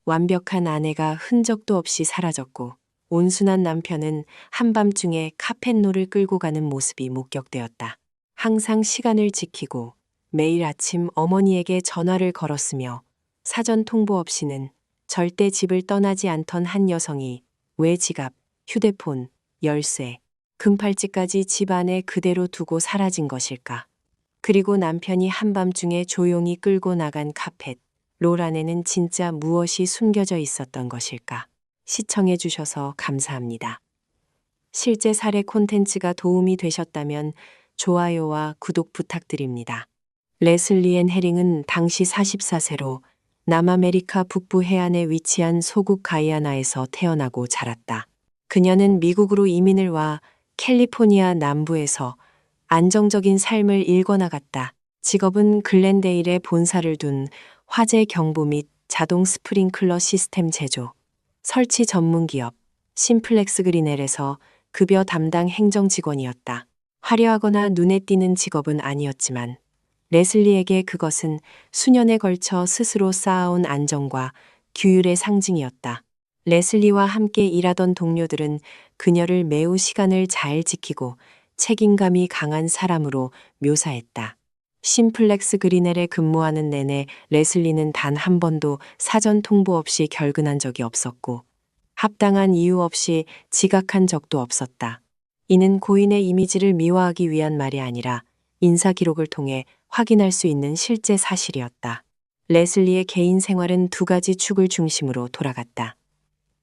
완벽한 아내가 흔적도 없이 사라졌고 온순한 남편은 한밤중에 카펫노를 끌고 가는 모습이 목격되었다. 항상 시간을 지키고 매일 아침 어머니에게 전화를 걸었으며 사전 통보 없이는 절대 집을 떠나지 않던 한 여성이 왜 지갑, 휴대폰, 열쇠, 금팔찌까지 집 안에 그대로 두고 사라진 것일까? 그리고 남편이 한밤중에 조용히 끌고 나간 카펫, 롤 안에는 진짜 무엇이 숨겨져 있었던 것일까? 시청해 주셔서 감사합니다. 실제 사례 콘텐츠가 도움이 되셨다면 좋아요와 구독 부탁드립니다. 레슬리 앤 해링은 당시 44세로 남아메리카 북부 해안에 위치한 소국 가이아나에서 태어나고 자랐다. 그녀는 미국으로 이민을 와 캘리포니아 남부에서 안정적인 삶을 일궈나갔다. 직업은 글렌데일에 본사를 둔 화재 경보 및 자동 스프링클러 시스템 제조, 설치 전문 기업 심플렉스 그린엘에서 급여 담당 행정 직원이었다. 화려하거나 눈에 띄는 직업은 아니었지만 레슬리에게 그것은 수년에 걸쳐 스스로 쌓아온 안정과 규율의 상징이었다. 레슬리와 함께 일하던 동료들은 그녀를 매우 시간을 잘 지키고 책임감이 강한 사람으로 묘사했다. 심플렉스 그린엘에 근무하는 내내 레슬리는 단 한 번도 사전 통보 없이 결근한 적이 없었고 합당한 이유 없이 지각한 적도 없었다. 이는 고인의 이미지를 미화하기 위한 말이 아니라 인사 기록을 통해 확인할 수 있는 실제 사실이었다. 레슬리의 개인 생활은 두 가지 축을 중심으로 돌아갔다.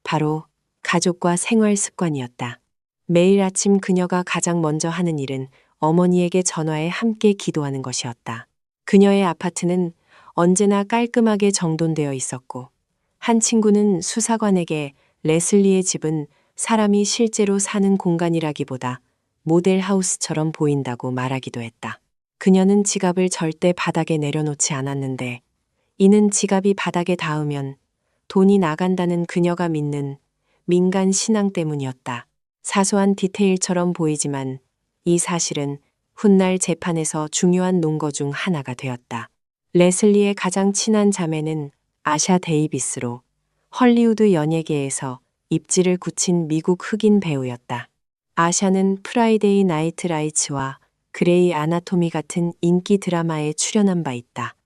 바로 가족과 생활 습관이었다. 매일 아침 그녀가 가장 먼저 하는 일은 어머니에게 전화해 함께 기도하는 것이었다. 그녀의 아파트는 언제나 깔끔하게 정돈되어 있었고 한 친구는 수사관에게 레슬리의 집은 사람이 실제로 사는 공간이라기보다 모델 하우스처럼 보인다고 말하기도 했다. 그녀는 지갑을 절대 바닥에 내려놓지 않았는데 이는 지갑이 바닥에 닿으면 돈이 나간다는 그녀가 믿는 민간 신앙 때문이었다. 사소한 디테일처럼 보이지만 이 사실은 훗날 재판에서 중요한 논거 중 하나가 되었다. 레슬리의 가장 친한 자매는 아샤 데이비스로 헐리우드 연예계에서 입지를 굳힌 미국 흑인 배우였다. 아샤는 프라이데이 나이트 라이츠와 그레이 아나토미 같은 인기 드라마에 출연한 바 있다.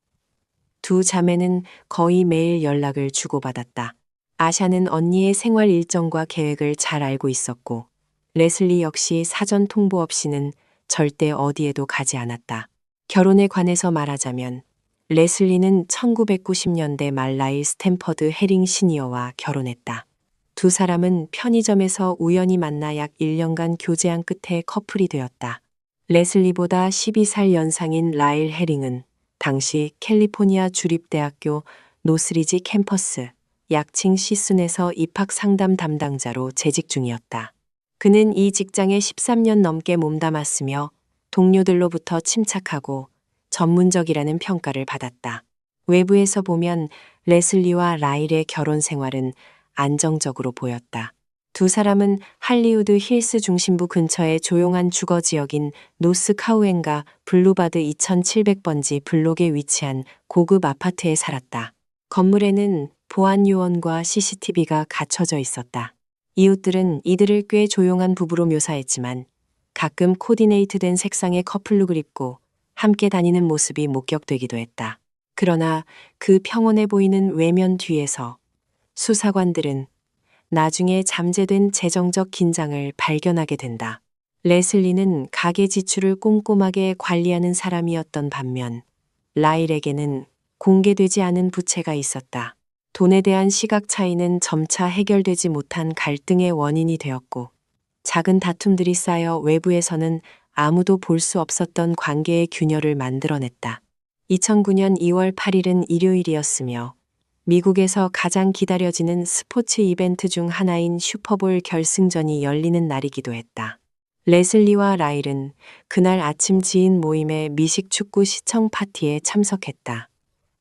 두 자매는 거의 매일 연락을 주고받았다. 아샤는 언니의 생활 일정과 계획을 잘 알고 있었고 레슬리 역시 사전 통보 없이는 절대 어디에도 가지 않았다. 결혼에 관해서 말하자면 레슬리는 1990년대 말 라일 스탠퍼드 해링 시니어와 결혼했다. 두 사람은 편의점에서 우연히 만나 약 1년간 교제한 끝에 커플이 되었다. 레슬리보다 12살 연상인 라일 해링은 당시 캘리포니아 주립대학교 노스리지 캠퍼스 약칭 시순에서 입학 상담 담당자로 재직 중이었다. 그는 이 직장에 13년 넘게 몸담았으며 동료들로부터 침착하고 전문적이라는 평가를 받았다. 외부에서 보면 레슬리와 라일의 결혼 생활은 안정적으로 보였다. 두 사람은 할리우드 힐스 중심부 근처의 조용한 주거 지역인 노스 카우엔가 블루바드 2700번지 블록에 위치한 고급 아파트에 살았다. 건물에는 보안 요원과 CCTV가 갖춰져 있었다. 이웃들은 이들을 꽤 조용한 부부로 묘사했지만 가끔 코디네이트된 색상의 커플룩을 입고 함께 다니는 모습이 목격되기도 했다. 그러나 그 평온해 보이는 외면 뒤에서 수사관들은 나중에 잠재된 재정적 긴장을 발견하게 된다. 레슬리는 가계 지출을 꼼꼼하게 관리하는 사람이었던 반면 라일에게는 공개되지 않은 부채가 있었다. 돈에 대한 시각 차이는 점차 해결되지 못한 갈등의 원인이 되었고 작은 다툼들이 쌓여 외부에서는 아무도 볼 수 없었던 관계의 균열을 만들어냈다. 2009년 2월 8일은 일요일이었으며 미국에서 가장 기다려지는 스포츠 이벤트 중 하나인 슈퍼볼 결승전이 열리는 날이기도 했다. 레슬리와 라일은 그날 아침 지인 모임의 미식 축구 시청 파티에 참석했다.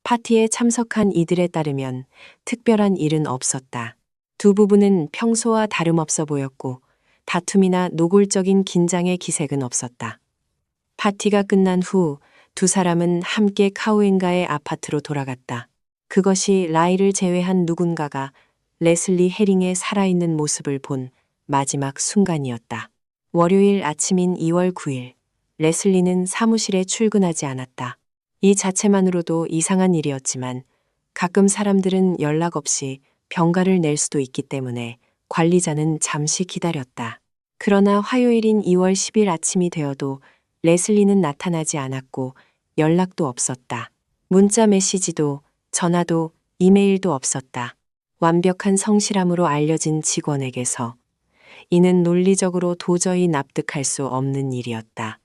파티에 참석한 이들에 따르면 특별한 일은 없었다. 두 부부는 평소와 다름없어 보였고 다툼이나 노골적인 긴장의 기색은 없었다. 파티가 끝난 후 두 사람은 함께 카우엔가의 아파트로 돌아갔다. 그것이 라이를 제외한 누군가가 레슬리 헤링의 살아있는 모습을 본 마지막 순간이었다. 월요일 아침인 2월 9일, 레슬리는 사무실에 출근하지 않았다. 이 자체만으로도 이상한 일이었지만 가끔 사람들은 연락 없이 병가를 낼 수도 있기 때문에 관리자는 잠시 기다렸다. 그러나 화요일인 2월 10일 아침이 되어도 레슬리는 나타나지 않았고 연락도 없었다. 문자 메시지도 전화도 이메일도 없었다. 완벽한 성실함으로 알려진 직원에게서 이는 논리적으로 도저히 납득할 수 없는 일이었다.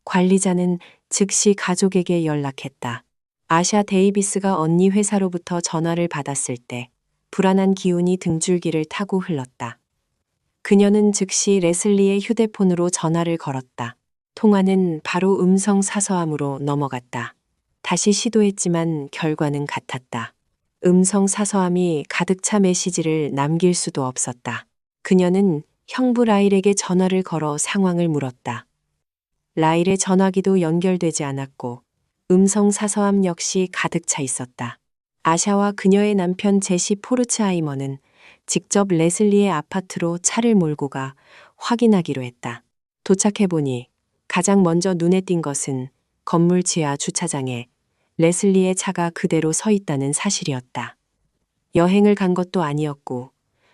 관리자는 즉시 가족에게 연락했다. 아샤 데이비스가 언니 회사로부터 전화를 받았을 때 불안한 기운이 등줄기를 타고 흘렀다. 그녀는 즉시 레슬리의 휴대폰으로 전화를 걸었다. 통화는 바로 음성 사서함으로 넘어갔다. 다시 시도했지만 결과는 같았다. 음성 사서함이 가득 차 메시지를 남길 수도 없었다. 그녀는 형부 라일에게 전화를 걸어 상황을 물었다. 라일의 전화기도 연결되지 않았고 음성 사서함 역시 가득 차 있었다. 아샤와 그녀의 남편 제시 포르츠하이머는 직접 레슬리의 아파트로 차를 몰고 가 확인하기로 했다. 도착해보니 가장 먼저 눈에 띈 것은 건물 지하 주차장에 레슬리의 차가 그대로 서 있다는 사실이었다. 여행을 간 것도 아니었고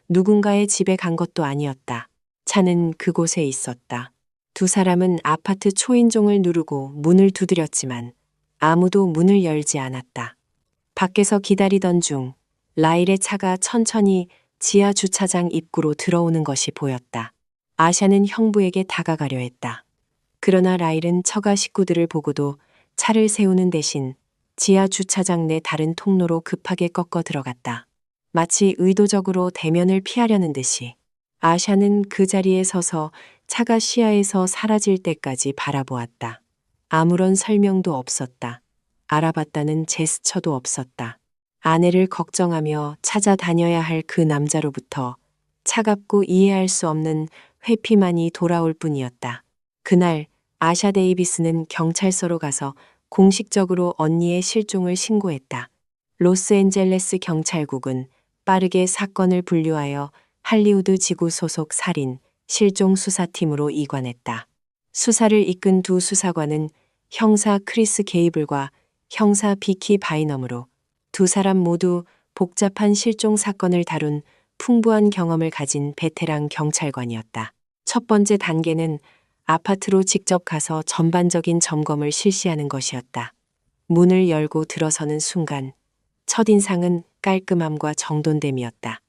누군가의 집에 간 것도 아니었다. 차는 그곳에 있었다. 두 사람은 아파트 초인종을 누르고 문을 두드렸지만 아무도 문을 열지 않았다. 밖에서 기다리던 중 라일의 차가 천천히 지하 주차장 입구로 들어오는 것이 보였다. 아샤는 형부에게 다가가려 했다. 그러나 라일은 처가 식구들을 보고도 차를 세우는 대신 지하 주차장 내 다른 통로로 급하게 꺾어 들어갔다. 마치 의도적으로 대면을 피하려는 듯이. 아샤는 그 자리에 서서 차가 시야에서 사라질 때까지 바라보았다. 아무런 설명도 없었다. 알아봤다는 제스처도 없었다. 아내를 걱정하며 찾아다녀야 할 그 남자로부터 차갑고 이해할 수 없는 회피만이 돌아올 뿐이었다. 그날 아샤 데이비스는 경찰서로 가서 공식적으로 언니의 실종을 신고했다. 로스앤젤레스 경찰국은 빠르게 사건을 분류하여 할리우드 지구 소속 살인, 실종 수사팀으로 이관했다. 수사를 이끈 두 수사관은 형사 크리스 게이블과 형사 비키 바이넘으로 두 사람 모두 복잡한 실종 사건을 다룬 풍부한 경험을 가진 베테랑 경찰관이었다. 첫 번째 단계는 아파트로 직접 가서 전반적인 점검을 실시하는 것이었다. 문을 열고 들어서는 순간 첫인상은 깔끔함과 정돈됨이었다.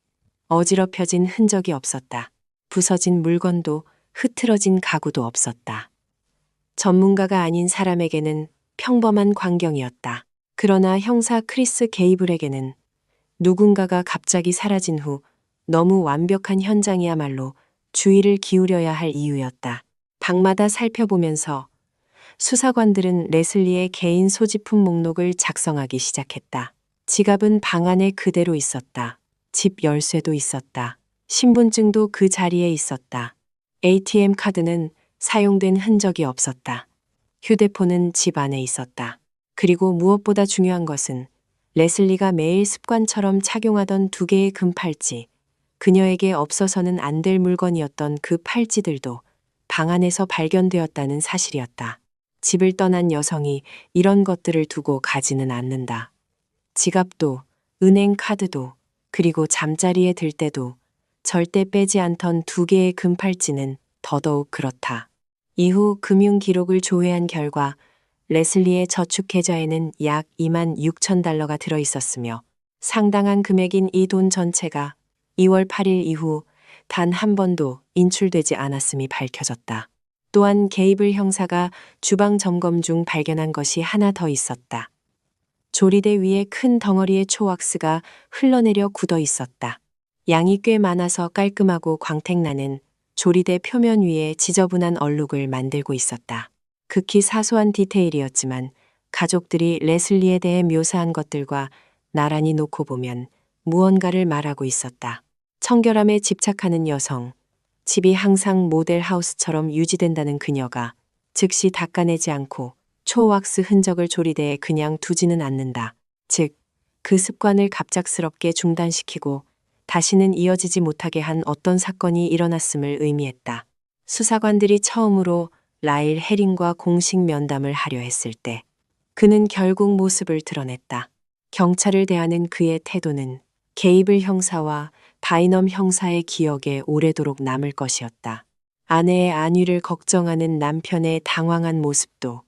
어지럽혀진 흔적이 없었다. 부서진 물건도 흐트러진 가구도 없었다. 전문가가 아닌 사람에게는 평범한 광경이었다. 그러나 형사 크리스 게이블에게는 누군가가 갑자기 사라진 후 너무 완벽한 현장이야말로 주의를 기울여야 할 이유였다. 방마다 살펴보면서 수사관들은 레슬리의 개인 소지품 목록을 작성하기 시작했다. 지갑은 방 안에 그대로 있었다. 집 열쇠도 있었다. 신분증도 그 자리에 있었다. ATM 카드는 사용된 흔적이 없었다. 휴대폰은 집 안에 있었다. 그리고 무엇보다 중요한 것은 레슬리가 매일 습관처럼 착용하던 두 개의 금팔찌, 그녀에게 없어서는 안 될 물건이었던 그 팔찌들도 방 안에서 발견되었다는 사실이었다. 집을 떠난 여성이 이런 것들을 두고 가지는 않는다. 지갑도, 은행 카드도, 그리고 잠자리에 들 때도 절대 빼지 않던 두 개의 금팔찌는 더더욱 그렇다. 이후 금융 기록을 조회한 결과 레슬리의 저축 계좌에는 약 26,000달러가 들어 있었으며 상당한 금액인 이 돈 전체가 2월 8일 이후 단 한 번도 인출되지 않았음이 밝혀졌다. 또한 게이블 형사가 주방 점검 중 발견한 것이 하나 더 있었다. 조리대 위에 큰 덩어리의 초왁스가 흘러내려 굳어 있었다. 양이 꽤 많아서 깔끔하고 광택나는 조리대 표면 위에 지저분한 얼룩을 만들고 있었다. 극히 사소한 디테일이었지만 가족들이 레슬리에 대해 묘사한 것들과 나란히 놓고 보면 무언가를 말하고 있었다. 청결함에 집착하는 여성, 집이 항상 모델 하우스처럼 유지된다는 그녀가 즉시 닦아내지 않고 초왁스 흔적을 조리대에 그냥 두지는 않는다. 즉, 그 습관을 갑작스럽게 중단시키고 다시는 이어지지 못하게 한 어떤 사건이 일어났음을 의미했다. 수사관들이 처음으로 라일 해링과 공식 면담을 하려 했을 때 그는 결국 모습을 드러냈다. 경찰을 대하는 그의 태도는 게이블 형사와 바이넘 형사의 기억에 오래도록 남을 것이었다. 아내의 안위를 걱정하는 남편의 당황한 모습도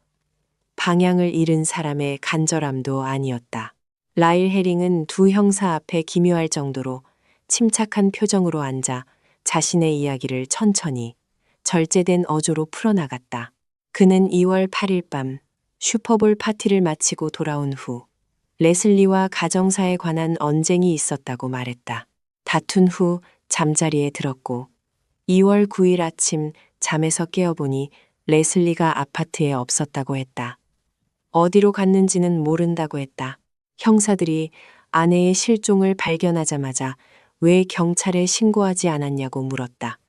방향을 잃은 사람의 간절함도 아니었다. 라일 해링은 두 형사 앞에 기묘할 정도로 침착한 표정으로 앉아 자신의 이야기를 천천히 절제된 어조로 풀어나갔다. 그는 2월 8일 밤 슈퍼볼 파티를 마치고 돌아온 후 레슬리와 가정사에 관한 언쟁이 있었다고 말했다. 다툰 후 잠자리에 들었고 2월 9일 아침 잠에서 깨어보니 레슬리가 아파트에 없었다고 했다. 어디로 갔는지는 모른다고 했다. 형사들이 아내의 실종을 발견하자마자 왜 경찰에 신고하지 않았냐고 물었다.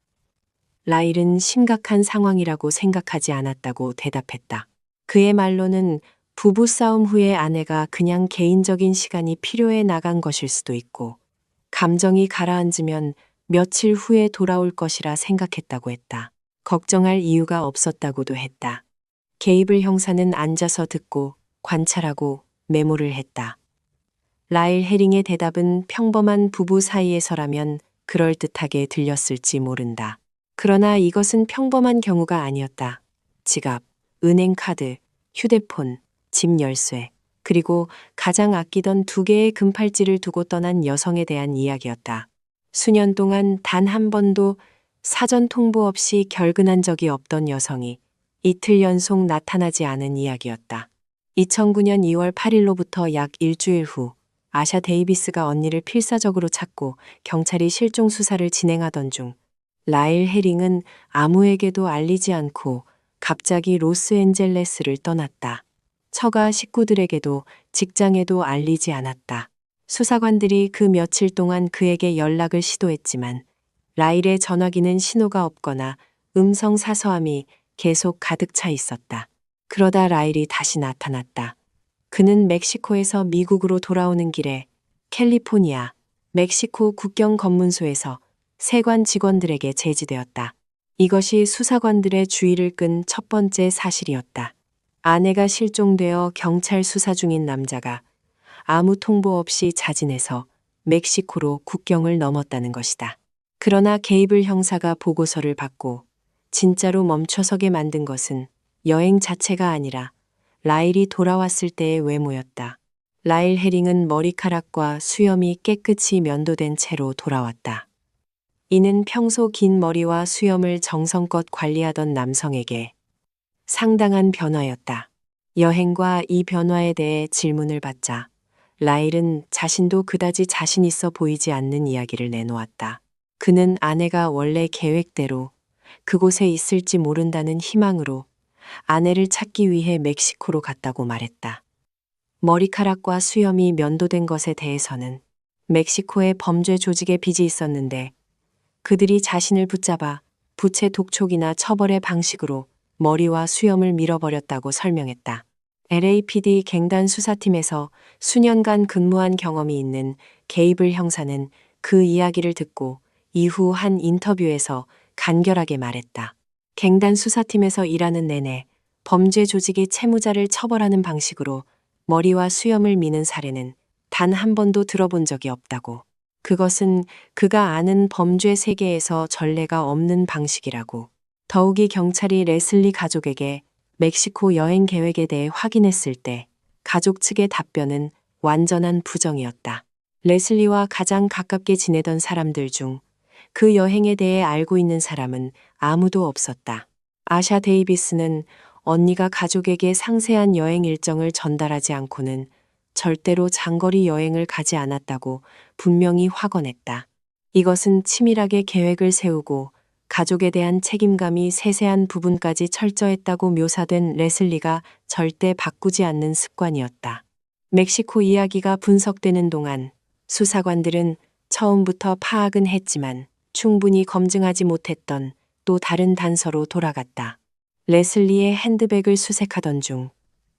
라일은 심각한 상황이라고 생각하지 않았다고 대답했다. 그의 말로는 부부싸움 후에 아내가 그냥 개인적인 시간이 필요해 나간 것일 수도 있고 감정이 가라앉으면 며칠 후에 돌아올 것이라 생각했다고 했다. 걱정할 이유가 없었다고도 했다. 게이블 형사는 앉아서 듣고 관찰하고 메모를 했다. 라일 해링의 대답은 평범한 부부 사이에서라면 그럴듯하게 들렸을지 모른다. 그러나 이것은 평범한 경우가 아니었다. 지갑, 은행카드, 휴대폰, 집 열쇠, 그리고 가장 아끼던 2개의 금팔찌를 두고 떠난 여성에 대한 이야기였다. 수년 동안 단 한 번도 사전 통보 없이 결근한 적이 없던 여성이 이틀 연속 나타나지 않은 이야기였다. 2009년 2월 8일로부터 약 일주일 후 아샤 데이비스가 언니를 필사적으로 찾고 경찰이 실종 수사를 진행하던 중 라일 해링은 아무에게도 알리지 않고 갑자기 로스앤젤레스를 떠났다. 처가 식구들에게도 직장에도 알리지 않았다. 수사관들이 그 며칠 동안 그에게 연락을 시도했지만 라일의 전화기는 신호가 없거나 음성 사서함이 계속 가득 차 있었다. 그러다 라일이 다시 나타났다. 그는 멕시코에서 미국으로 돌아오는 길에 캘리포니아, 멕시코 국경 검문소에서 세관 직원들에게 제지되었다. 이것이 수사관들의 주의를 끈 첫 번째 사실이었다. 아내가 실종되어 경찰 수사 중인 남자가 아무 통보 없이 자진해서 멕시코로 국경을 넘었다는 것이다. 그러나 게이블 형사가 보고서를 받고 진짜로 멈춰서게 만든 것은 여행 자체가 아니라 라일이 돌아왔을 때의 외모였다. 라일 해링은 머리카락과 수염이 깨끗이 면도된 채로 돌아왔다. 이는 평소 긴 머리와 수염을 정성껏 관리하던 남성에게 상당한 변화였다. 여행과 이 변화에 대해 질문을 받자 라일은 자신도 그다지 자신 있어 보이지 않는 이야기를 내놓았다. 그는 아내가 원래 계획대로 그곳에 있을지 모른다는 희망으로 아내를 찾기 위해 멕시코로 갔다고 말했다. 머리카락과 수염이 면도된 것에 대해서는 멕시코의 범죄 조직에 빚이 있었는데 그들이 자신을 붙잡아 부채 독촉이나 처벌의 방식으로 머리와 수염을 밀어버렸다고 설명했다. LAPD 갱단 수사팀에서 수년간 근무한 경험이 있는 게이블 형사는 그 이야기를 듣고 이후 한 인터뷰에서 간결하게 말했다. 갱단 수사팀에서 일하는 내내 범죄 조직이 채무자를 처벌하는 방식으로 머리와 수염을 미는 사례는 단 한 번도 들어본 적이 없다고. 그것은 그가 아는 범죄 세계에서 전례가 없는 방식이라고. 더욱이 경찰이 레슬리 가족에게 멕시코 여행 계획에 대해 확인했을 때 가족 측의 답변은 완전한 부정이었다. 레슬리와 가장 가깝게 지내던 사람들 중 그 여행에 대해 알고 있는 사람은 아무도 없었다. 아샤 데이비스는 언니가 가족에게 상세한 여행 일정을 전달하지 않고는 절대로 장거리 여행을 가지 않았다고 분명히 확언했다. 이것은 치밀하게 계획을 세우고 가족에 대한 책임감이 세세한 부분까지 철저했다고 묘사된 레슬리가 절대 바꾸지 않는 습관이었다. 멕시코 이야기가 분석되는 동안 수사관들은 처음부터 파악은 했지만 충분히 검증하지 못했던 또 다른 단서로 돌아갔다. 레슬리의 핸드백을 수색하던 중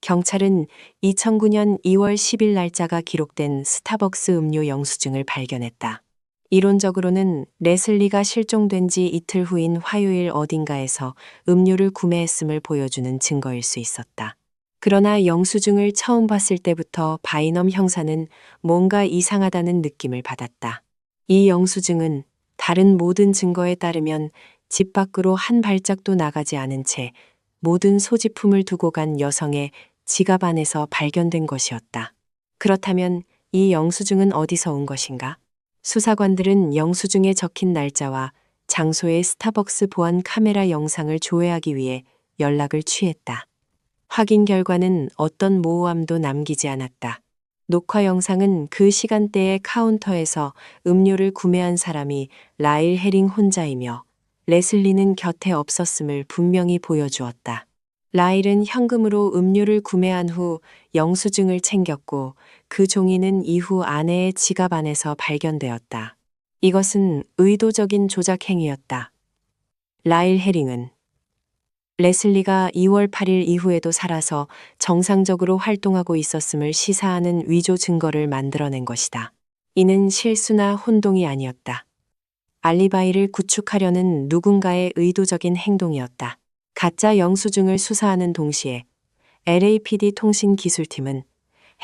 경찰은 2009년 2월 10일 날짜가 기록된 스타벅스 음료 영수증을 발견했다. 이론적으로는 레슬리가 실종된 지 이틀 후인 화요일 어딘가에서 음료를 구매했음을 보여주는 증거일 수 있었다. 그러나 영수증을 처음 봤을 때부터 바이넘 형사는 뭔가 이상하다는 느낌을 받았다. 이 영수증은 다른 모든 증거에 따르면 집 밖으로 한 발짝도 나가지 않은 채 모든 소지품을 두고 간 여성의 지갑 안에서 발견된 것이었다. 그렇다면 이 영수증은 어디서 온 것인가? 수사관들은 영수증에 적힌 날짜와 장소의 스타벅스 보안 카메라 영상을 조회하기 위해 연락을 취했다. 확인 결과는 어떤 모호함도 남기지 않았다. 녹화 영상은 그 시간대의 카운터에서 음료를 구매한 사람이 라일 헤링 혼자이며 레슬리는 곁에 없었음을 분명히 보여주었다. 라일은 현금으로 음료를 구매한 후 영수증을 챙겼고 그 종이는 이후 아내의 지갑 안에서 발견되었다. 이것은 의도적인 조작 행위였다. 라일 헤링은 레슬리가 2월 8일 이후에도 살아서 정상적으로 활동하고 있었음을 시사하는 위조 증거를 만들어낸 것이다. 이는 실수나 혼동이 아니었다. 알리바이를 구축하려는 누군가의 의도적인 행동이었다. 가짜 영수증을 수사하는 동시에 LAPD 통신기술팀은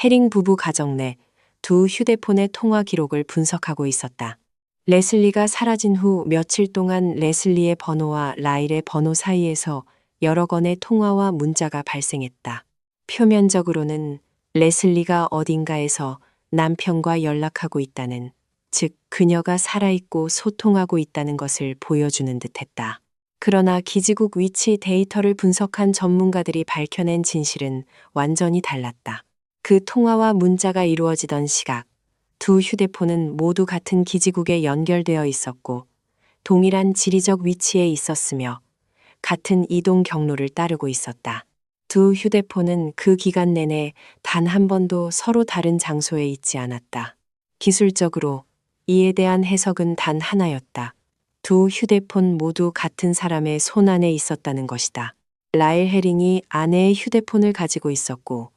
헤링 부부 가정 내 두 휴대폰의 통화 기록을 분석하고 있었다. 레슬리가 사라진 후 며칠 동안 레슬리의 번호와 라일의 번호 사이에서 여러 건의 통화와 문자가 발생했다. 표면적으로는 레슬리가 어딘가에서 남편과 연락하고 있다는, 즉 그녀가 살아있고 소통하고 있다는 것을 보여주는 듯했다. 그러나 기지국 위치 데이터를 분석한 전문가들이 밝혀낸 진실은 완전히 달랐다. 그 통화와 문자가 이루어지던 시각, 두 휴대폰은 모두 같은 기지국에 연결되어 있었고 동일한 지리적 위치에 있었으며 같은 이동 경로를 따르고 있었다. 두 휴대폰은 그 기간 내내 단 한 번도 서로 다른 장소에 있지 않았다. 기술적으로 이에 대한 해석은 단 하나였다. 두 휴대폰 모두 같은 사람의 손 안에 있었다는 것이다. 라일 헤링이 아내의 휴대폰을 가지고 있었고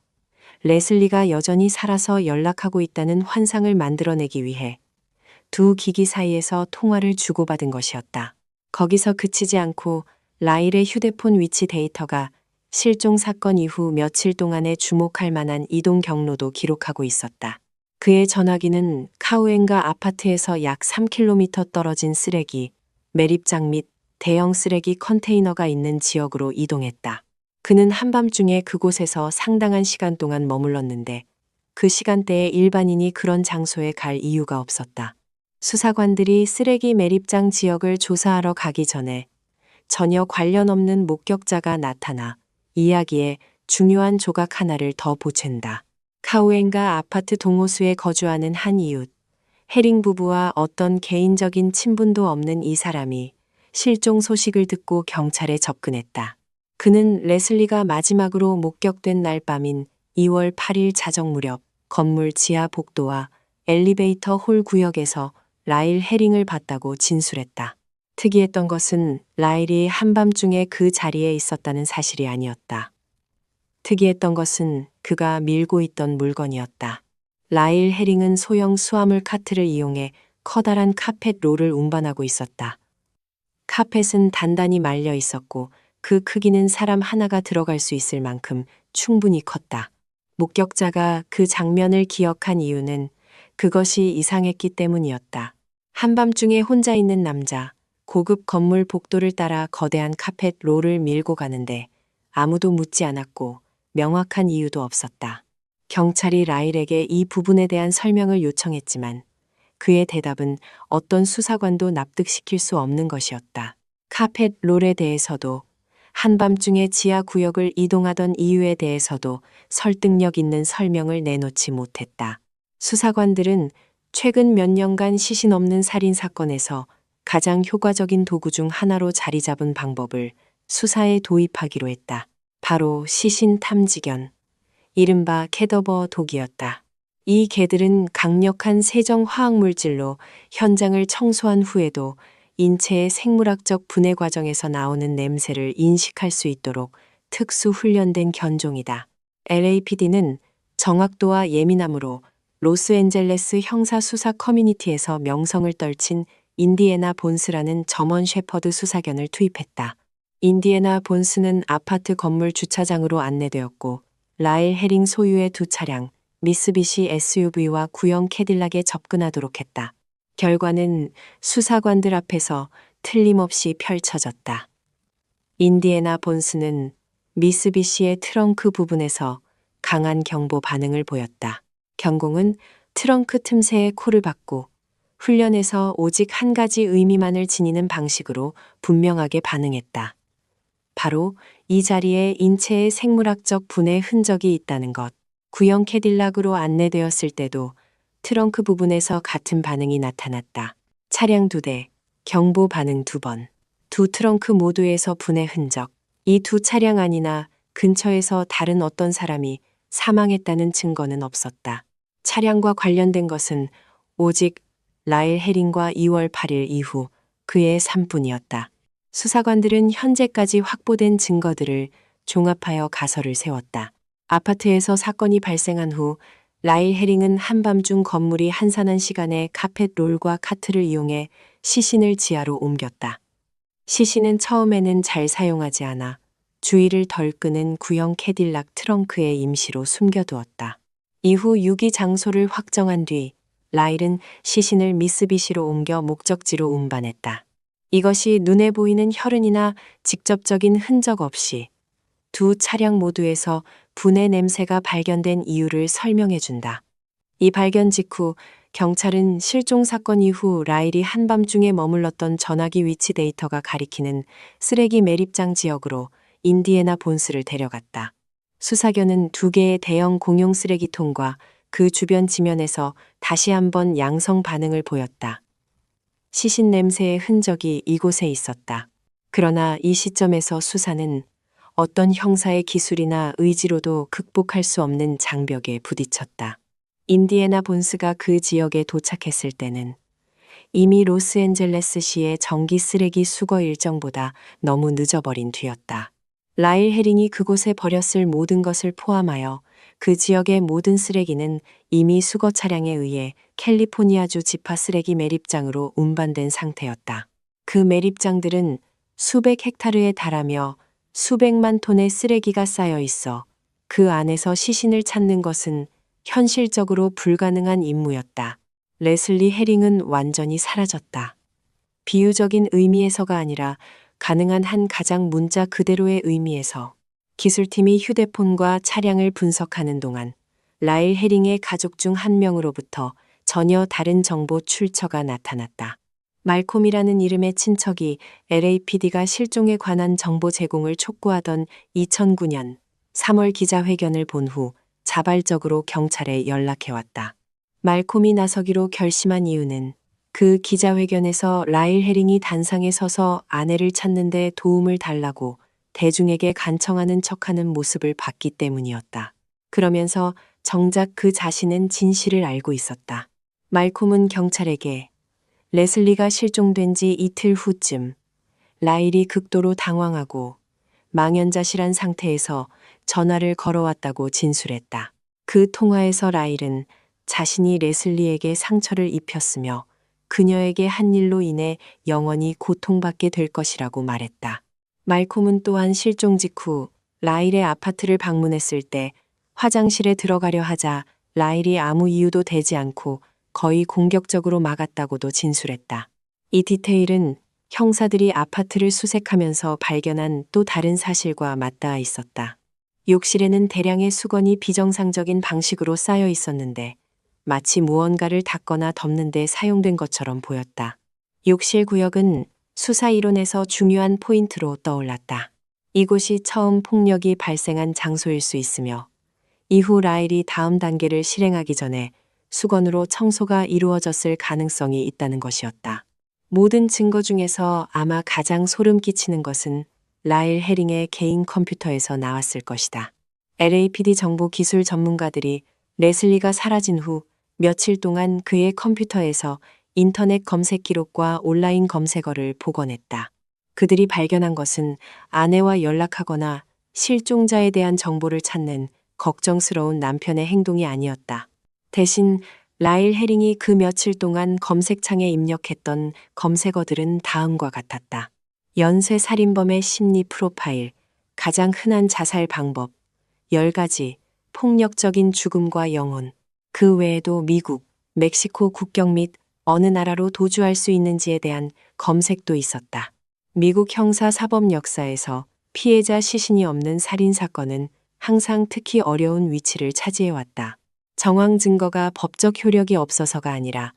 레슬리가 여전히 살아서 연락하고 있다는 환상을 만들어내기 위해 두 기기 사이에서 통화를 주고받은 것이었다. 거기서 그치지 않고 라일의 휴대폰 위치 데이터가 실종 사건 이후 며칠 동안에 주목할 만한 이동 경로도 기록하고 있었다. 그의 전화기는 카우엔가 아파트에서 약 3km 떨어진 쓰레기, 매립장 및 대형 쓰레기 컨테이너가 있는 지역으로 이동했다. 그는 한밤중에 그곳에서 상당한 시간 동안 머물렀는데 그 시간대에 일반인이 그런 장소에 갈 이유가 없었다. 수사관들이 쓰레기 매립장 지역을 조사하러 가기 전에 전혀 관련 없는 목격자가 나타나 이야기에 중요한 조각 하나를 더 보챈다. 카우엔가 아파트 동호수에 거주하는 한 이웃, 헤링 부부와 어떤 개인적인 친분도 없는 이 사람이 실종 소식을 듣고 경찰에 접근했다. 그는 레슬리가 마지막으로 목격된 날 밤인 2월 8일 자정 무렵 건물 지하 복도와 엘리베이터 홀 구역에서 라일 헤링을 봤다고 진술했다. 특이했던 것은 라일이 한밤중에 그 자리에 있었다는 사실이 아니었다. 특이했던 것은 그가 밀고 있던 물건이었다. 라일 헤링은 소형 수화물 카트를 이용해 커다란 카펫 롤을 운반하고 있었다. 카펫은 단단히 말려 있었고 그 크기는 사람 하나가 들어갈 수 있을 만큼 충분히 컸다. 목격자가 그 장면을 기억한 이유는 그것이 이상했기 때문이었다. 한밤중에 혼자 있는 남자, 고급 건물 복도를 따라 거대한 카펫 롤을 밀고 가는데 아무도 묻지 않았고 명확한 이유도 없었다. 경찰이 라일에게 이 부분에 대한 설명을 요청했지만 그의 대답은 어떤 수사관도 납득시킬 수 없는 것이었다. 카펫 롤에 대해서도 한밤중에 지하 구역을 이동하던 이유에 대해서도 설득력 있는 설명을 내놓지 못했다. 수사관들은 최근 몇 년간 시신 없는 살인 사건에서 가장 효과적인 도구 중 하나로 자리 잡은 방법을 수사에 도입하기로 했다. 바로 시신 탐지견, 이른바 캐더버 독이었다. 이 개들은 강력한 세정 화학물질로 현장을 청소한 후에도 인체의 생물학적 분해 과정에서 나오는 냄새를 인식할 수 있도록 특수 훈련된 견종이다. LAPD는 정확도와 예민함으로 로스앤젤레스 형사 수사 커뮤니티에서 명성을 떨친 인디애나 본스라는 점원 셰퍼드 수사견을 투입했다. 인디애나 본스는 아파트 건물 주차장으로 안내되었고 라일 헤링 소유의 두 차량 미쓰비시 SUV와 구형 캐딜락에 접근하도록 했다. 결과는 수사관들 앞에서 틀림없이 펼쳐졌다. 인디애나 본스는 미쓰비시의 트렁크 부분에서 강한 경보 반응을 보였다. 경공은 트렁크 틈새에 코를 박고 훈련에서 오직 한 가지 의미만을 지니는 방식으로 분명하게 반응했다. 바로 이 자리에 인체의 생물학적 분해 흔적이 있다는 것. 구형 캐딜락으로 안내되었을 때도 트렁크 부분에서 같은 반응이 나타났다. 차량 2대, 경보 반응 2번. 두 트렁크 모두에서 분해 흔적. 이 두 차량 안이나 근처에서 다른 어떤 사람이 사망했다는 증거는 없었다. 차량과 관련된 것은 오직 라일 헤링과 2월 8일 이후 그의 삶뿐이었다. 수사관들은 현재까지 확보된 증거들을 종합하여 가설을 세웠다. 아파트에서 사건이 발생한 후 라일 헤링은 한밤중 건물이 한산한 시간에 카펫 롤과 카트를 이용해 시신을 지하로 옮겼다. 시신은 처음에는 잘 사용하지 않아 주의를 덜 끄는 구형 캐딜락 트렁크에 임시로 숨겨두었다. 이후 유기 장소를 확정한 뒤 라일은 시신을 미쓰비시로 옮겨 목적지로 운반했다. 이것이 눈에 보이는 혈흔이나 직접적인 흔적 없이 두 차량 모두에서 분해 냄새가 발견된 이유를 설명해준다. 이 발견 직후 경찰은 실종 사건 이후 라일이 한밤중에 머물렀던 전화기 위치 데이터가 가리키는 쓰레기 매립장 지역으로 인디애나 본스를 데려갔다. 수사견은 2개의 대형 공용 쓰레기통과 그 주변 지면에서 다시 한번 양성 반응을 보였다. 시신 냄새의 흔적이 이곳에 있었다. 그러나 이 시점에서 수사는 어떤 형사의 기술이나 의지로도 극복할 수 없는 장벽에 부딪혔다. 인디애나 본스가 그 지역에 도착했을 때는 이미 로스앤젤레스시의 전기 쓰레기 수거 일정보다 너무 늦어버린 뒤였다. 라일 헤링이 그곳에 버렸을 모든 것을 포함하여 그 지역의 모든 쓰레기는 이미 수거 차량에 의해 캘리포니아주 지파 쓰레기 매립장으로 운반된 상태였다. 그 매립장들은 수백 헥타르에 달하며 수백만 톤의 쓰레기가 쌓여 있어 그 안에서 시신을 찾는 것은 현실적으로 불가능한 임무였다. 레슬리 헤링은 완전히 사라졌다. 비유적인 의미에서가 아니라 가능한 한 가장 문자 그대로의 의미에서 기술팀이 휴대폰과 차량을 분석하는 동안 라일 헤링의 가족 중 한 명으로부터 전혀 다른 정보 출처가 나타났다. 말콤이라는 이름의 친척이 LAPD가 실종에 관한 정보 제공을 촉구하던 2009년 3월 기자회견을 본 후 자발적으로 경찰에 연락해왔다. 말콤이 나서기로 결심한 이유는 그 기자회견에서 라일 헤링이 단상에 서서 아내를 찾는데 도움을 달라고 대중에게 간청하는 척하는 모습을 봤기 때문이었다. 그러면서 정작 그 자신은 진실을 알고 있었다. 말콤은 경찰에게 레슬리가 실종된 지 이틀 후쯤 라일이 극도로 당황하고 망연자실한 상태에서 전화를 걸어왔다고 진술했다. 그 통화에서 라일은 자신이 레슬리에게 상처를 입혔으며 그녀에게 한 일로 인해 영원히 고통받게 될 것이라고 말했다. 말콤은 또한 실종 직후 라일의 아파트를 방문했을 때 화장실에 들어가려 하자 라일이 아무 이유도 되지 않고 거의 공격적으로 막았다고도 진술했다. 이 디테일은 형사들이 아파트를 수색하면서 발견한 또 다른 사실과 맞닿아 있었다. 욕실에는 대량의 수건이 비정상적인 방식으로 쌓여 있었는데 마치 무언가를 닦거나 덮는 데 사용된 것처럼 보였다. 욕실 구역은 수사 이론에서 중요한 포인트로 떠올랐다. 이곳이 처음 폭력이 발생한 장소일 수 있으며 이후 라일이 다음 단계를 실행하기 전에 수건으로 청소가 이루어졌을 가능성이 있다는 것이었다. 모든 증거 중에서 아마 가장 소름 끼치는 것은 라일 헤링의 개인 컴퓨터에서 나왔을 것이다. LAPD 정보 기술 전문가들이 레슬리가 사라진 후 며칠 동안 그의 컴퓨터에서 인터넷 검색 기록과 온라인 검색어를 복원했다. 그들이 발견한 것은 아내와 연락하거나 실종자에 대한 정보를 찾는 걱정스러운 남편의 행동이 아니었다. 대신 라일 헤링이 그 며칠 동안 검색창에 입력했던 검색어들은 다음과 같았다. 연쇄 살인범의 심리 프로파일, 가장 흔한 자살 방법, 10가지, 폭력적인 죽음과 영혼. 그 외에도 미국, 멕시코 국경 및 어느 나라로 도주할 수 있는지에 대한 검색도 있었다. 미국 형사 사법 역사에서 피해자 시신이 없는 살인 사건은 항상 특히 어려운 위치를 차지해왔다. 정황 증거가 법적 효력이 없어서가 아니라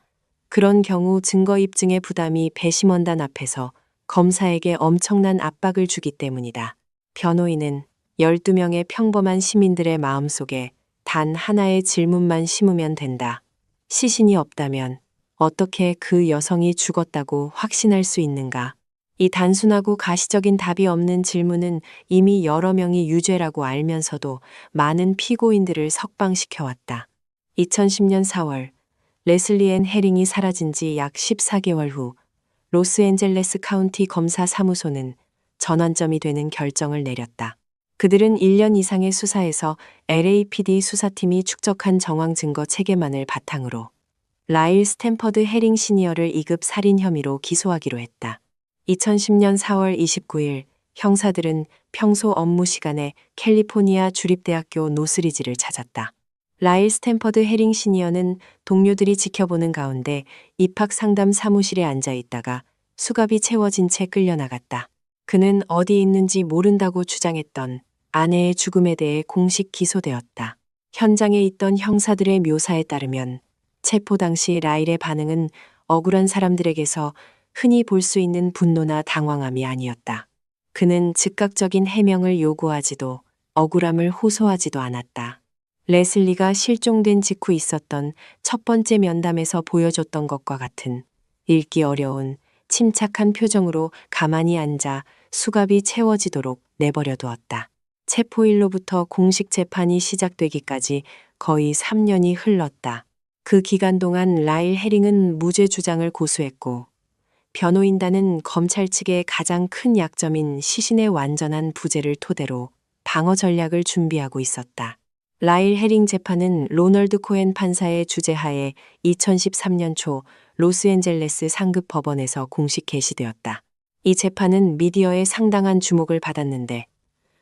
그런 경우 증거 입증의 부담이 배심원단 앞에서 검사에게 엄청난 압박을 주기 때문이다. 변호인은 12명의 평범한 시민들의 마음속에 단 하나의 질문만 심으면 된다. 시신이 없다면 어떻게 그 여성이 죽었다고 확신할 수 있는가? 이 단순하고 가시적인 답이 없는 질문은 이미 여러 명이 유죄라고 알면서도 많은 피고인들을 석방시켜왔다. 2010년 4월, 레슬리 앤 헤링이 사라진 지 약 14개월 후 로스앤젤레스 카운티 검사 사무소는 전환점이 되는 결정을 내렸다. 그들은 1년 이상의 수사에서 LAPD 수사팀이 축적한 정황 증거 체계만을 바탕으로 라일 스탠퍼드 헤링 시니어를 2급 살인 혐의로 기소하기로 했다. 2010년 4월 29일 형사들은 평소 업무 시간에 캘리포니아 주립대학교 노스리지를 찾았다. 라일 스탠퍼드 헤링 시니어는 동료들이 지켜보는 가운데 입학 상담 사무실에 앉아 있다가 수갑이 채워진 채 끌려나갔다. 그는 어디 있는지 모른다고 주장했던 아내의 죽음에 대해 공식 기소되었다. 현장에 있던 형사들의 묘사에 따르면 체포 당시 라일의 반응은 억울한 사람들에게서 흔히 볼 수 있는 분노나 당황함이 아니었다. 그는 즉각적인 해명을 요구하지도 억울함을 호소하지도 않았다. 레슬리가 실종된 직후 있었던 첫 번째 면담에서 보여줬던 것과 같은 읽기 어려운 침착한 표정으로 가만히 앉아 수갑이 채워지도록 내버려 두었다. 체포일로부터 공식 재판이 시작되기까지 거의 3년이 흘렀다. 그 기간 동안 라일 헤링은 무죄 주장을 고수했고 변호인단은 검찰 측의 가장 큰 약점인 시신의 완전한 부재를 토대로 방어 전략을 준비하고 있었다. 라일 헤링 재판은 로널드 코엔 판사의 주재하에 2013년 초 로스앤젤레스 상급 법원에서 공식 개시되었다. 이 재판은 미디어의 상당한 주목을 받았는데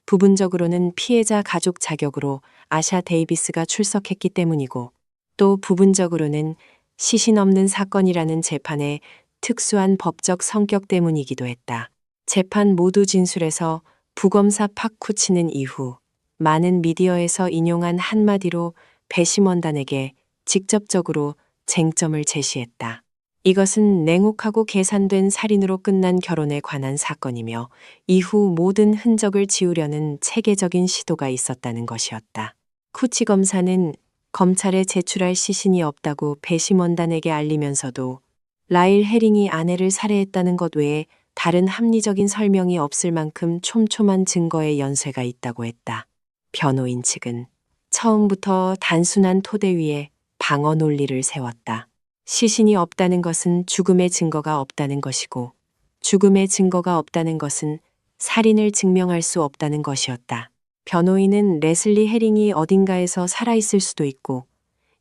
부분적으로는 피해자 가족 자격으로 아샤 데이비스가 출석했기 때문이고 또 부분적으로는 시신 없는 사건이라는 재판의 특수한 법적 성격 때문이기도 했다. 재판 모두 진술에서 부검사 팍 쿠치는 이후 많은 미디어에서 인용한 한마디로 배심원단에게 직접적으로 쟁점을 제시했다. 이것은 냉혹하고 계산된 살인으로 끝난 결혼에 관한 사건이며 이후 모든 흔적을 지우려는 체계적인 시도가 있었다는 것이었다. 쿠치 검사는 검찰에 제출할 시신이 없다고 배심원단에게 알리면서도 라일 헤링이 아내를 살해했다는 것 외에 다른 합리적인 설명이 없을 만큼 촘촘한 증거의 연쇄가 있다고 했다. 변호인 측은 처음부터 단순한 토대 위에 방어 논리를 세웠다. 시신이 없다는 것은 죽음의 증거가 없다는 것이고 죽음의 증거가 없다는 것은 살인을 증명할 수 없다는 것이었다. 변호인은 레슬리 헤링이 어딘가에서 살아있을 수도 있고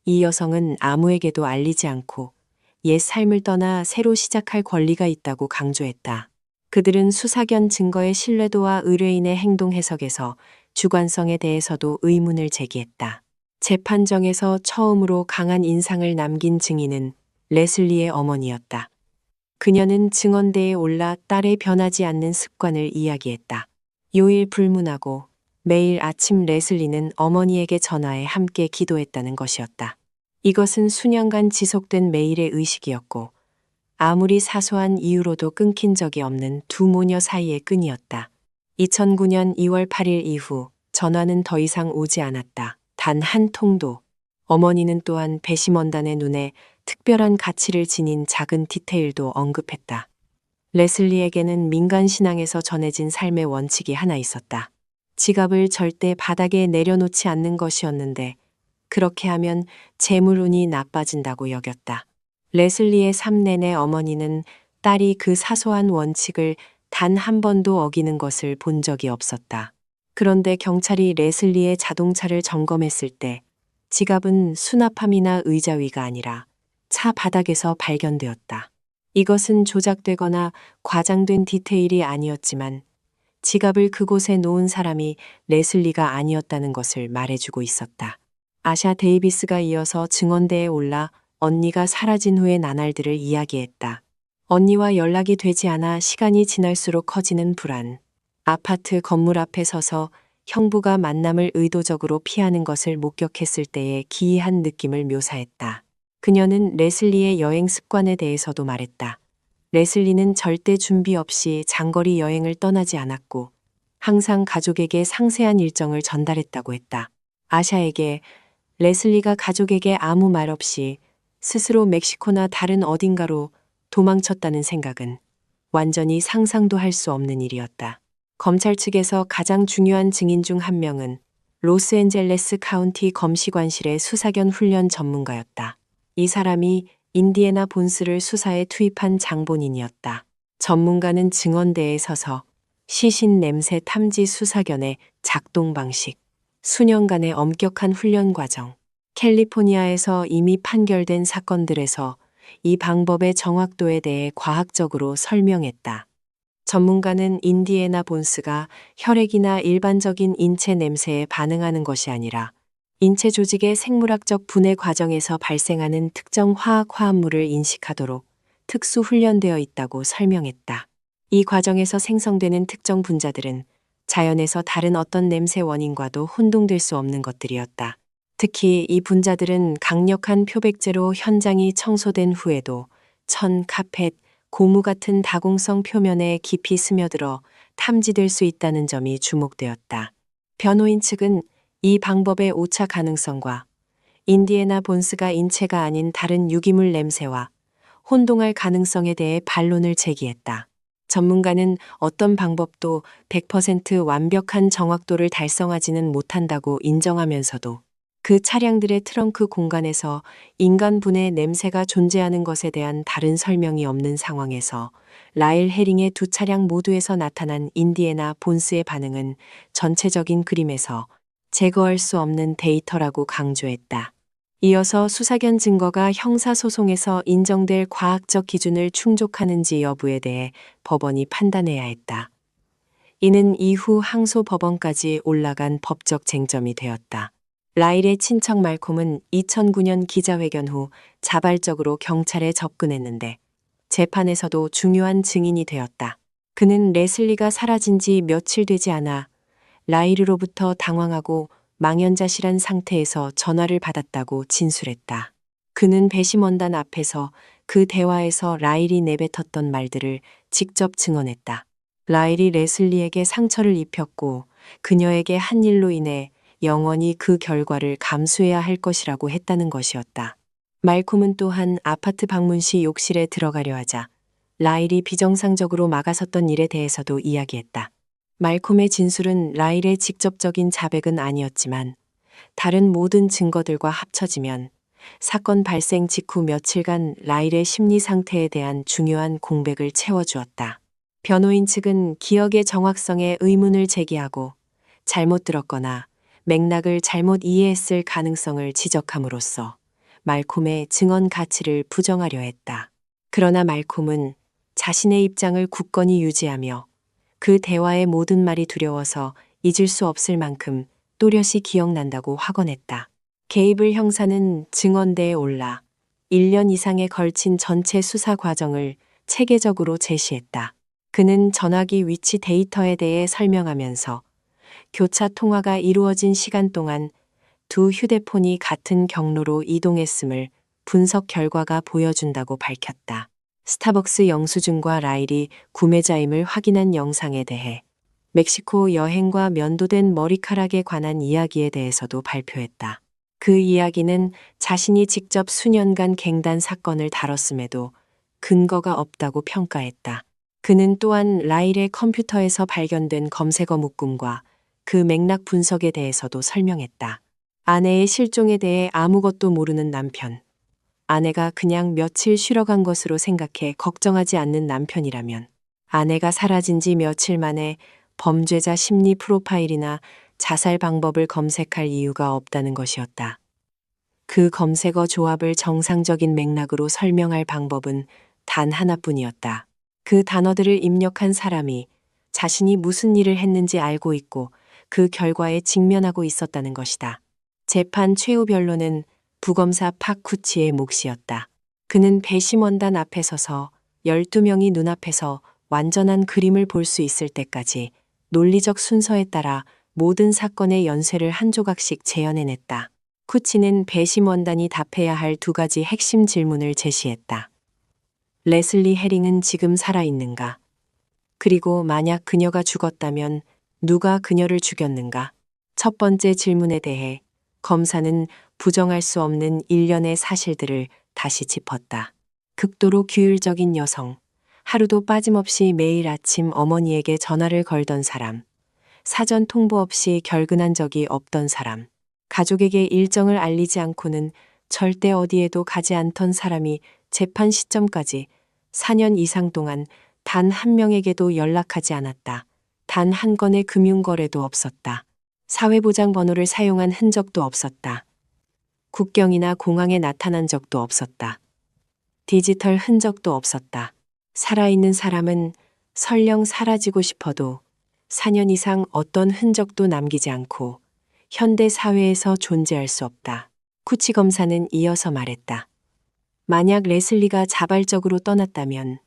이 여성은 아무에게도 알리지 않고 옛 삶을 떠나 새로 시작할 권리가 있다고 강조했다. 그들은 수사견 증거의 신뢰도와 의뢰인의 행동 해석에서 주관성에 대해서도 의문을 제기했다. 재판정에서 처음으로 강한 인상을 남긴 증인은 레슬리의 어머니였다. 그녀는 증언대에 올라 딸의 변하지 않는 습관을 이야기했다. 요일 불문하고 매일 아침 레슬리는 어머니에게 전화해 함께 기도했다는 것이었다. 이것은 수년간 지속된 매일의 의식이었고 아무리 사소한 이유로도 끊긴 적이 없는 두 모녀 사이의 끈이었다. 2009년 2월 8일 이후 전화는 더 이상 오지 않았다. 단 한 통도. 어머니는 또한 배심원단의 눈에 특별한 가치를 지닌 작은 디테일도 언급했다. 레슬리에게는 민간 신앙에서 전해진 삶의 원칙이 하나 있었다. 지갑을 절대 바닥에 내려놓지 않는 것이었는데 그렇게 하면 재물운이 나빠진다고 여겼다. 레슬리의 삶 내내 어머니는 딸이 그 사소한 원칙을 단 한 번도 어기는 것을 본 적이 없었다. 그런데 경찰이 레슬리의 자동차를 점검했을 때 지갑은 수납함이나 의자 위가 아니라 차 바닥에서 발견되었다. 이것은 조작되거나 과장된 디테일이 아니었지만 지갑을 그곳에 놓은 사람이 레슬리가 아니었다는 것을 말해주고 있었다. 아샤 데이비스가 이어서 증언대에 올라 언니가 사라진 후의 나날들을 이야기했다. 언니와 연락이 되지 않아 시간이 지날수록 커지는 불안. 아파트 건물 앞에 서서 형부가 만남을 의도적으로 피하는 것을 목격했을 때의 기이한 느낌을 묘사했다. 그녀는 레슬리의 여행 습관에 대해서도 말했다. 레슬리는 절대 준비 없이 장거리 여행을 떠나지 않았고 항상 가족에게 상세한 일정을 전달했다고 했다. 아샤에게 레슬리가 가족에게 아무 말 없이 스스로 멕시코나 다른 어딘가로 도망쳤다는 생각은 완전히 상상도 할 수 없는 일이었다. 검찰 측에서 가장 중요한 증인 중 한 명은 로스앤젤레스 카운티 검시관실의 수사견 훈련 전문가였다. 이 사람이 인디애나 본스를 수사에 투입한 장본인이었다. 전문가는 증언대에 서서 시신 냄새 탐지 수사견의 작동 방식, 수년간의 엄격한 훈련 과정, 캘리포니아에서 이미 판결된 사건들에서 이 방법의 정확도에 대해 과학적으로 설명했다. 전문가는 인디애나 본스가 혈액이나 일반적인 인체 냄새에 반응하는 것이 아니라 인체 조직의 생물학적 분해 과정에서 발생하는 특정 화학 화합물을 인식하도록 특수 훈련되어 있다고 설명했다. 이 과정에서 생성되는 특정 분자들은 자연에서 다른 어떤 냄새 원인과도 혼동될 수 없는 것들이었다. 특히 이 분자들은 강력한 표백제로 현장이 청소된 후에도 천, 카펫, 고무 같은 다공성 표면에 깊이 스며들어 탐지될 수 있다는 점이 주목되었다. 변호인 측은 이 방법의 오차 가능성과 인디애나 본스가 인체가 아닌 다른 유기물 냄새와 혼동할 가능성에 대해 반론을 제기했다. 전문가는 어떤 방법도 100% 완벽한 정확도를 달성하지는 못한다고 인정하면서도 그 차량들의 트렁크 공간에서 인간분의 냄새가 존재하는 것에 대한 다른 설명이 없는 상황에서 라일 헤링의 두 차량 모두에서 나타난 인디애나 본스의 반응은 전체적인 그림에서 제거할 수 없는 데이터라고 강조했다. 이어서 수사견 증거가 형사소송에서 인정될 과학적 기준을 충족하는지 여부에 대해 법원이 판단해야 했다. 이는 이후 항소법원까지 올라간 법적 쟁점이 되었다. 라일의 친척 말콤은 2009년 기자회견 후 자발적으로 경찰에 접근했는데 재판에서도 중요한 증인이 되었다. 그는 레슬리가 사라진 지 며칠 되지 않아 라일로부터 당황하고 망연자실한 상태에서 전화를 받았다고 진술했다. 그는 배심원단 앞에서 그 대화에서 라일이 내뱉었던 말들을 직접 증언했다. 라일이 레슬리에게 상처를 입혔고 그녀에게 한 일로 인해 영원히 그 결과를 감수해야 할 것이라고 했다는 것이었다. 말콤은 또한 아파트 방문 시 욕실에 들어가려 하자 라일이 비정상적으로 막아섰던 일에 대해서도 이야기했다. 말콤의 진술은 라일의 직접적인 자백은 아니었지만 다른 모든 증거들과 합쳐지면 사건 발생 직후 며칠간 라일의 심리 상태에 대한 중요한 공백을 채워주었다. 변호인 측은 기억의 정확성에 의문을 제기하고 잘못 들었거나 맥락을 잘못 이해했을 가능성을 지적함으로써 말콤의 증언 가치를 부정하려 했다. 그러나 말콤은 자신의 입장을 굳건히 유지하며 그 대화의 모든 말이 두려워서 잊을 수 없을 만큼 또렷이 기억난다고 확언했다. 게이블 형사는 증언대에 올라 1년 이상에 걸친 전체 수사 과정을 체계적으로 제시했다. 그는 전화기 위치 데이터에 대해 설명하면서 교차 통화가 이루어진 시간 동안 두 휴대폰이 같은 경로로 이동했음을 분석 결과가 보여준다고 밝혔다. 스타벅스 영수증과 라일이 구매자임을 확인한 영상에 대해 멕시코 여행과 면도된 머리카락에 관한 이야기에 대해서도 발표했다. 그 이야기는 자신이 직접 수년간 갱단 사건을 다뤘음에도 근거가 없다고 평가했다. 그는 또한 라일의 컴퓨터에서 발견된 검색어 묶음과 그 맥락 분석에 대해서도 설명했다. 아내의 실종에 대해 아무것도 모르는 남편. 아내가 그냥 며칠 쉬러 간 것으로 생각해 걱정하지 않는 남편이라면 아내가 사라진 지 며칠 만에 범죄자 심리 프로파일이나 자살 방법을 검색할 이유가 없다는 것이었다. 그 검색어 조합을 정상적인 맥락으로 설명할 방법은 단 하나뿐이었다. 그 단어들을 입력한 사람이 자신이 무슨 일을 했는지 알고 있고 그 결과에 직면하고 있었다는 것이다. 재판 최후 변론은 부검사 파쿠치의 몫이었다. 그는 배심원단 앞에 서서 12명이 눈앞에서 완전한 그림을 볼 수 있을 때까지 논리적 순서에 따라 모든 사건의 연쇄를 한 조각씩 재현해냈다. 쿠치는 배심원단이 답해야 할 두 가지 핵심 질문을 제시했다. 레슬리 헤링은 지금 살아있는가? 그리고 만약 그녀가 죽었다면 누가 그녀를 죽였는가? 첫 번째 질문에 대해 검사는 부정할 수 없는 일련의 사실들을 다시 짚었다. 극도로 규율적인 여성, 하루도 빠짐없이 매일 아침 어머니에게 전화를 걸던 사람, 사전 통보 없이 결근한 적이 없던 사람, 가족에게 일정을 알리지 않고는 절대 어디에도 가지 않던 사람이 재판 시점까지 4년 이상 동안 단 한 명에게도 연락하지 않았다. 단 한 건의 금융거래도 없었다. 사회보장 번호를 사용한 흔적도 없었다. 국경이나 공항에 나타난 적도 없었다. 디지털 흔적도 없었다. 살아있는 사람은 설령 사라지고 싶어도 4년 이상 어떤 흔적도 남기지 않고 현대 사회에서 존재할 수 없다. 쿠치 검사는 이어서 말했다. 만약 레슬리가 자발적으로 떠났다면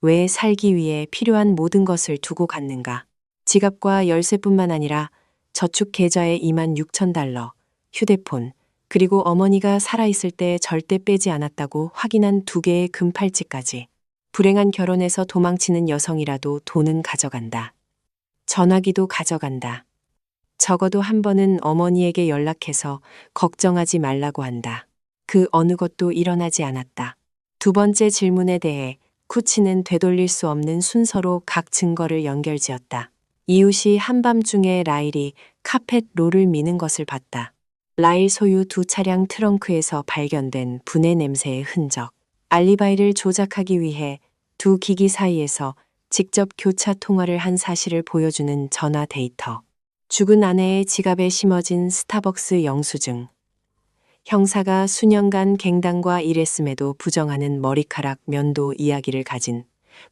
왜 살기 위해 필요한 모든 것을 두고 갔는가? 지갑과 열쇠뿐만 아니라 저축 계좌에 $26,000, 휴대폰, 그리고 어머니가 살아있을 때 절대 빼지 않았다고 확인한 2개의 금팔찌까지. 불행한 결혼에서 도망치는 여성이라도 돈은 가져간다. 전화기도 가져간다. 적어도 한 번은 어머니에게 연락해서 걱정하지 말라고 한다. 그 어느 것도 일어나지 않았다. 두 번째 질문에 대해 쿠치는 되돌릴 수 없는 순서로 각 증거를 연결지었다. 이웃이 한밤중에 라일이 카펫 롤을 미는 것을 봤다. 라일 소유 2차량 트렁크에서 발견된 분해 냄새의 흔적. 알리바이를 조작하기 위해 두 기기 사이에서 직접 교차 통화를 한 사실을 보여주는 전화 데이터. 죽은 아내의 지갑에 심어진 스타벅스 영수증. 형사가 수년간 갱단과 일했음에도 부정하는 머리카락 면도 이야기를 가진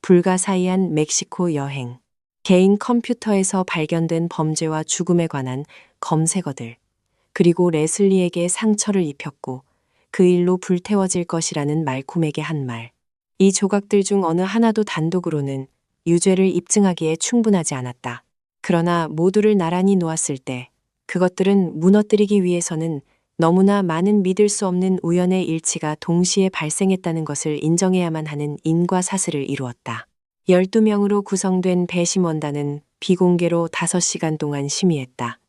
불가사의한 멕시코 여행. 개인 컴퓨터에서 발견된 범죄와 죽음에 관한 검색어들. 그리고 레슬리에게 상처를 입혔고 그 일로 불태워질 것이라는 말콤에게 한 말. 이 조각들 중 어느 하나도 단독으로는 유죄를 입증하기에 충분하지 않았다. 그러나 모두를 나란히 놓았을 때 그것들은 무너뜨리기 위해서는 너무나 많은 믿을 수 없는 우연의 일치가 동시에 발생했다는 것을 인정해야만 하는 인과사슬을 이루었다. 12명으로 구성된 배심원단은 비공개로 5시간 동안 심의했다.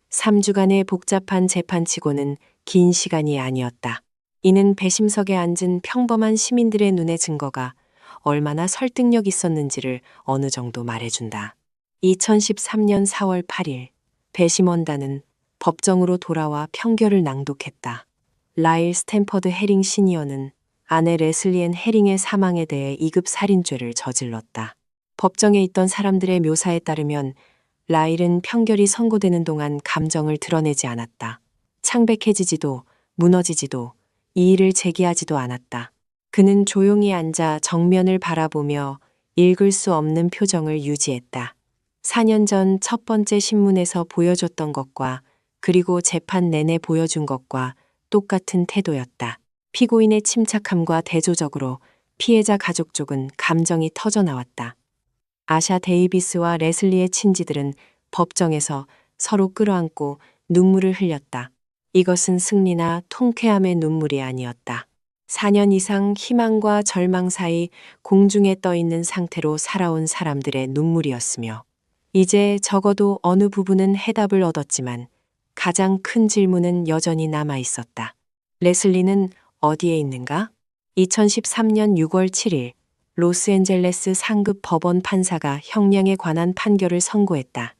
3주간의 복잡한 재판치고는 긴 시간이 아니었다. 이는 배심석에 앉은 평범한 시민들의 눈의 증거가 얼마나 설득력 있었는지를 어느 정도 말해준다. 2013년 4월 8일 배심원단은 법정으로 돌아와 평결을 낭독했다. 라일 스탠퍼드 헤링 시니어는 아내 레슬리 앤 헤링의 사망에 대해 2급 살인죄를 저질렀다. 법정에 있던 사람들의 묘사에 따르면 라일은 평결이 선고되는 동안 감정을 드러내지 않았다. 창백해지지도 무너지지도 이의를 제기하지도 않았다. 그는 조용히 앉아 정면을 바라보며 읽을 수 없는 표정을 유지했다. 4년 전 첫 번째 신문에서 보여줬던 것과 그리고 재판 내내 보여준 것과 똑같은 태도였다. 피고인의 침착함과 대조적으로 피해자 가족 쪽은 감정이 터져나왔다. 아샤 데이비스와 레슬리의 친지들은 법정에서 서로 끌어안고 눈물을 흘렸다. 이것은 승리나 통쾌함의 눈물이 아니었다. 4년 이상 희망과 절망 사이 공중에 떠 있는 상태로 살아온 사람들의 눈물이었으며 이제 적어도 어느 부분은 해답을 얻었지만 가장 큰 질문은 여전히 남아 있었다. 레슬리는 어디에 있는가? 2013년 6월 7일 로스앤젤레스 상급 법원 판사가 형량에 관한 판결을 선고했다.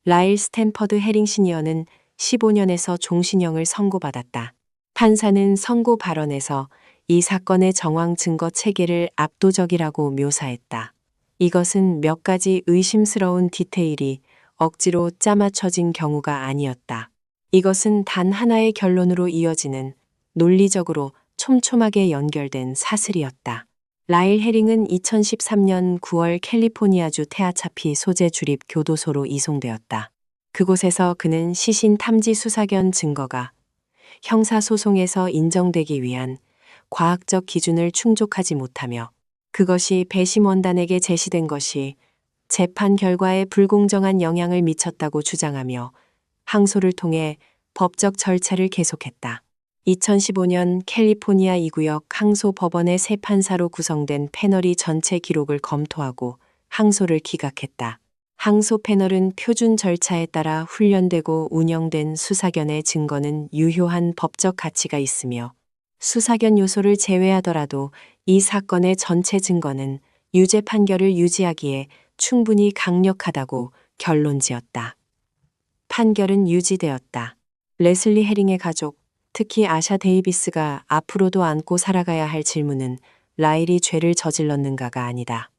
라일 스탠퍼드 헤링 시니어는 15년에서 종신형을 선고받았다. 판사는 선고 발언에서 이 사건의 정황 증거 체계를 압도적이라고 묘사했다. 이것은 몇 가지 의심스러운 디테일이 억지로 짜맞춰진 경우가 아니었다. 이것은 단 하나의 결론으로 이어지는 논리적으로 촘촘하게 연결된 사슬이었다. 라일 헤링은 2013년 9월 캘리포니아주 테아차피 소재 주립 교도소로 이송되었다. 그곳에서 그는 시신 탐지 수사견 증거가 형사소송에서 인정되기 위한 과학적 기준을 충족하지 못하며 그것이 배심원단에게 제시된 것이 재판 결과에 불공정한 영향을 미쳤다고 주장하며 항소를 통해 법적 절차를 계속했다. 2015년 캘리포니아 2구역 항소법원의 세 판사로 구성된 패널이 전체 기록을 검토하고 항소를 기각했다. 항소 패널은 표준 절차에 따라 훈련되고 운영된 수사견의 증거는 유효한 법적 가치가 있으며 수사견 요소를 제외하더라도 이 사건의 전체 증거는 유죄 판결을 유지하기에 충분히 강력하다고 결론지었다. 판결은 유지되었다. 레슬리 헤링의 가족, 특히 아샤 데이비스가 앞으로도 안고 살아가야 할 질문은 라일이 죄를 저질렀는가가 아니다.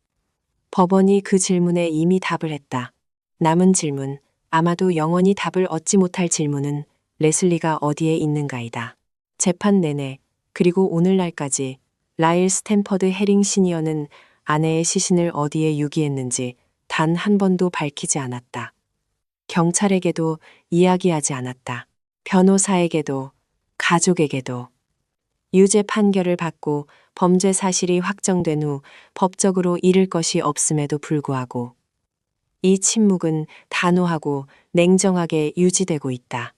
법원이 그 질문에 이미 답을 했다. 남은 질문, 아마도 영원히 답을 얻지 못할 질문은 레슬리가 어디에 있는가이다. 재판 내내, 그리고 오늘날까지 라일 스탠퍼드 헤링 시니어는 아내의 시신을 어디에 유기했는지 단 한 번도 밝히지 않았다. 경찰에게도 이야기하지 않았다. 변호사에게도, 가족에게도. 유죄 판결을 받고 범죄 사실이 확정된 후 법적으로 잃을 것이 없음에도 불구하고 이 침묵은 단호하고 냉정하게 유지되고 있다.